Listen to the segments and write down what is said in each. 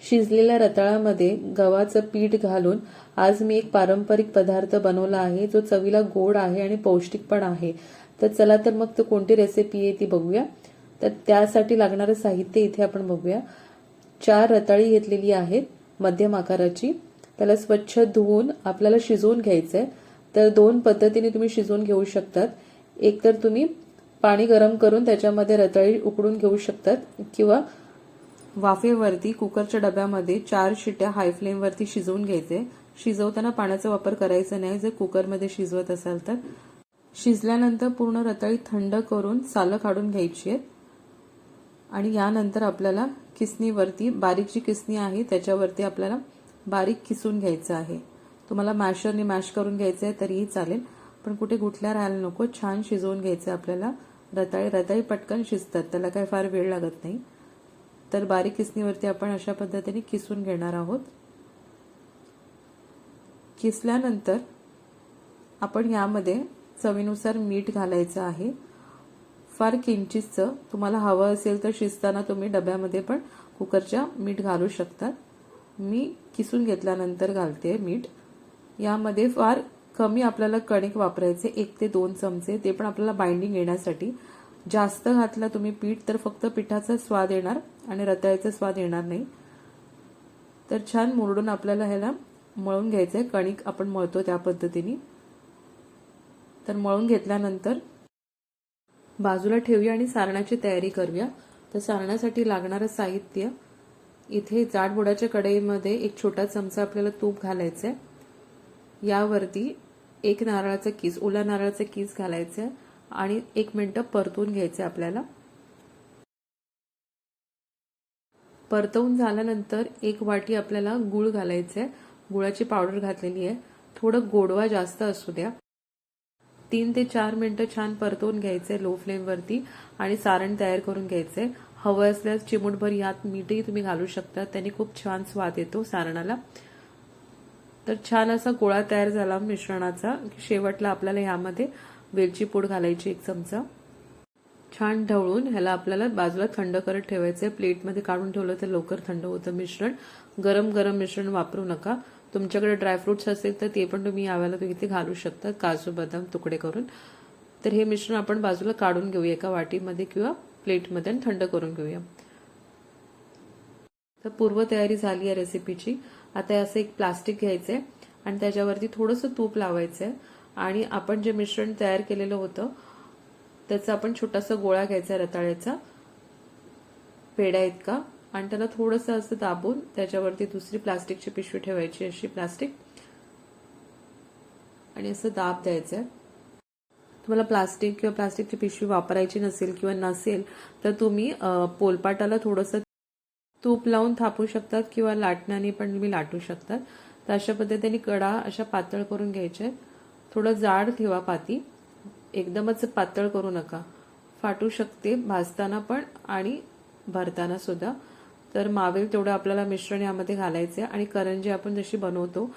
शिजलेल्या रताळामध्ये गव्हाचं पीठ घालून आज मी एक पारंपरिक पदार्थ बनवला आहे जो चवीला गोड आहे आणि पौष्टिक पण आहे। तर चला तर मग तो कोणती रेसिपी आहे ती बघूया। तर त्यासाठी लागणारे साहित्य इथे आपण बघूया। 4 रताळी घेतलेली आहेत मध्यम आकाराची। त्याला स्वच्छ धुवून आपल्याला शिजवून घ्यायचंय। तर 2 पद्धतीने तुम्ही शिजवून घेऊ शकतात। एक तर तुम्ही पाणी गरम करून त्याच्यामध्ये रताळी उकडून घेऊ शकतात किंवा वाफेवरती कुकरच्या डब्यामध्ये 4 शिट्या हाय फ्लेम वरती शिजवून घ्यायचे। शिजवताना पाण्याचा वापर करायचा नाही जर कुकरमध्ये शिजवत असाल तर। शिजल्यानंतर पूर्ण रताळी थंड करून सालं काढून घ्यायची आहेत आणि यानंतर आपल्याला किसणीवरती बारीक जी किसणी आहे त्याच्यावरती आपल्याला बारीक किसून घ्यायचं आहे। तुम्हाला मॅशरने मॅश करून घ्यायचं आहे तरीही चालेल, पण कुठे गुठल्या राहायला नको। छान शिजवून घ्यायचं आपल्याला। रताळी पटकन शिजतात, त्याला काही फार वेळ लागत नाही। तर बारीक किसणीवरती आपण अशा पद्धतीने किसून घेणार आहोत। किसल्यानंतर आपण यामध्ये चवीनुसार मीठ घालायचं आहे। फार किंचितचं, तुम्हाला हवं असेल तर शिजताना तुम्ही डब्यामध्ये पण कुकरच्या मीठ घालू शकतात। मी किसून घेतल्यानंतर घालते मीठ। यामध्ये फार कमी आपल्याला कणिक वापरायचे, 1 ते 2 चमचे, ते पण आपल्याला बाइंडिंग येण्यासाठी। जास्त घातला तुम्ही पीठ तर फक्त पिठाचा स्वाद येणार आणि रताळ्याचा स्वाद येणार नाही। तर छान मुरडून आपल्याला ह्याला मळून घ्यायचंय, कणिक आपण मळतो त्या पद्धतीने। तर मळून घेतल्यानंतर बाजूला ठेवूया आणि सारणाची तयारी करूया। तर सारणासाठी लागणारं साहित्य इथे जाडबुडाच्या कढईमध्ये 1 छोटा चमचा आपल्याला तूप घालायचंय। यावरती 1 नारळाचा कीस, ओला नारळाचा कीस घालायचा आणि 1 मिनिट परतून घ्यायचे आपल्याला। परतवून झाल्यानंतर 1 वाटी आपल्याला गूळ घालायचंय। गुळाची पावडर घातलेली आहे। थोडं गोडवा जास्त असू द्या। 3 ते 4 मिनिटं छान परतवून घ्यायचंय लो फ्लेम वरती आणि सारण तयार करून घ्यायचंय। हवं असल्यास चिमूटभर यात मीठही तुम्ही घालू शकता, त्याने खूप छान स्वाद येतो सारणाला। तर छान असा गोळा तयार झाला मिश्रणाचा। शेवटला आपल्याला यामध्ये वेलची पूड घालायची 1 चमचा। छान ढवळून ह्याला आपल्याला बाजूला थंड करत ठेवायचंय। प्लेटमध्ये काढून ठेवलं तर लवकर थंड होतं मिश्रण। गरम मिश्रण वापरू नका। तुमच्याकडे ड्रायफ्रुट्स असेल तर ते पण तुम्ही यावेळेला इथे घालू शकता, काजू बदाम तुकडे करून। तर हे मिश्रण आपण बाजूला काढून घेऊया एका वाटीमध्ये किंवा प्लेटमध्ये आणि थंड करून घेऊया। तर पूर्व तयारी झाली आहे रेसिपीची। आता असं एक प्लास्टिक घ्यायचंय आणि त्याच्यावरती थोडंसं तूप लावायचंय आणि आपण जे मिश्रण तयार केलेलं होतं त्याचा आपण छोटासा गोळा घ्यायचा रताळ्याचा, पेढा इतका, आणि त्याला थोडंसं असं दाबून त्याच्यावरती दुसरी प्लास्टिकची पिशवी ठेवायची, अशी प्लास्टिक, आणि असं दाब द्यायचंय। तुम्हाला प्लास्टिक किंवा प्लास्टिकची पिशवी वापरायची नसेल किंवा नसेल तर तुम्ही पोलपाटाला थोडंसं तूप लावून थापू शकतात किंवा लाटण्याने पण तुम्ही लाटू शकतात। तर अशा पद्धतीने कडा अशा पातळ करून घ्यायच्या। थोडं जाड ठेवा पाती, एकदमच पातळ करू नका, फाटू शकते भाजताना पण आणि भरताना सुद्धा। तर मावेल तेवढं आपल्याला मिश्रण यामध्ये घालायचे आणि करंजी आपण जशी बनवतो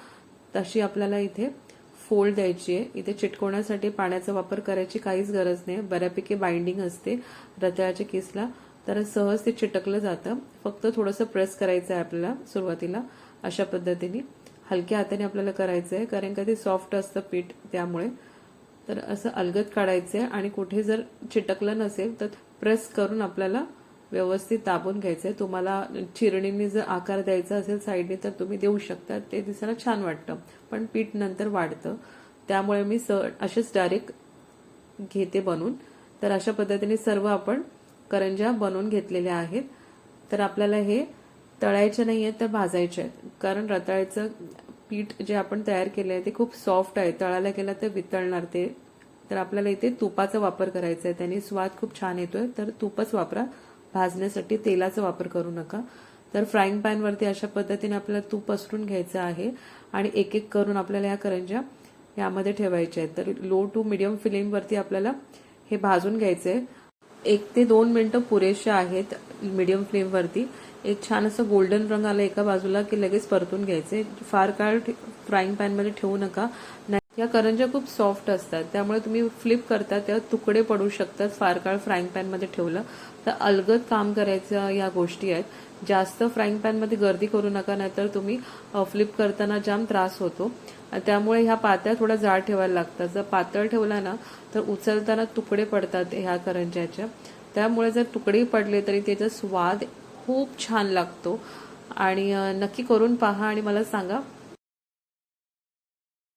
तशी आपल्याला इथे फोल्ड द्यायची आहे। इथे चिटकवण्यासाठी पाण्याचा वापर करायची काहीच गरज नाही, बऱ्यापैकी बाइंडिंग असते रताळ्याच्या किसला, तर सहज ते चिटकलं जातं। फक्त थोडंसं प्रेस करायचं आहे आपल्याला सुरुवातीला, अशा पद्धतीने हलक्या हाताने आपल्याला करायचं आहे, कारण का ते सॉफ्ट असतं पीठ त्यामुळे। तर असं अलगद काढायचंय आणि कुठे जर चिटकलं नसेल तर प्रेस करून आपल्याला व्यवस्थित दाबून घ्यायचंय। तुम्हाला चिरणीने जर आकार द्यायचा असेल साईडने तर तुम्ही देऊ शकता, ते दिसायला छान वाटतं, पण पीठ नंतर वाढतं, त्यामुळे मी असेच डायरेक्ट घेते बनवून। तर अशा पद्धतीने सर्व आपण करंज्या बनवून घेतलेल्या आहेत। तर आपल्याला हे तळायचे नाहीये तर भाजायचे आहेत, कारण रताळ्याचं पीठ जे आपण तयार केलं आहे ते खूप सॉफ्ट आहे, तळायला गेला तर वितळणार ते। तर आपल्याला इथे तुपाचा वापर करायचा आहे, त्याने स्वाद खूप छान येतोय, तर तुपच वापरा भाजण्यासाठी, तेलाचा वापर करू नका। तर फ्राईंग पॅन वरती अशा पद्धतीने आपल्याला तूप पसरून घ्यायचं आहे आणि एक एक करून आपल्याला या करंज्या यामध्ये ठेवायच्या आहेत। तर लो टू मीडियम फ्लेम वरती आपल्याला हे भाजून घ्यायचंय। 1 ते 2 मिनिटं पुरेसे आहेत मीडियम फ्लेम वरती। एक छान असं गोल्डन रंग आला एका बाजूला की लगेच परतून घ्यायचे, फार काळ फ्राईंग पॅन मध्ये ठेवू नका, या करंज्या खूप सॉफ्ट असतात, त्यामुळे तुम्ही फ्लिप करता तेव्हा तुकडे पडू शकतात. फार काळ फ्राईंग पॅनमध्ये ठेवलं तर अलगद काम करायचं या गोष्टी आहेत. जास्त फ्राईंग पॅनमध्ये गर्दी करू नका, नाहीतर तुम्ही फ्लिप करताना जाम त्रास होतो. त्यामुळे ह्या पात्या थोड्या जाड ठेवायला लागतात. जर पातळ ठेवला ना तर उचलताना तुकडे पडतात ह्या करंज्याच्या. त्यामुळे जर तुकडे पडले तरी त्याचा स्वाद खूप छान लागतो. आणि नक्की करून पहा आणि मला सांगा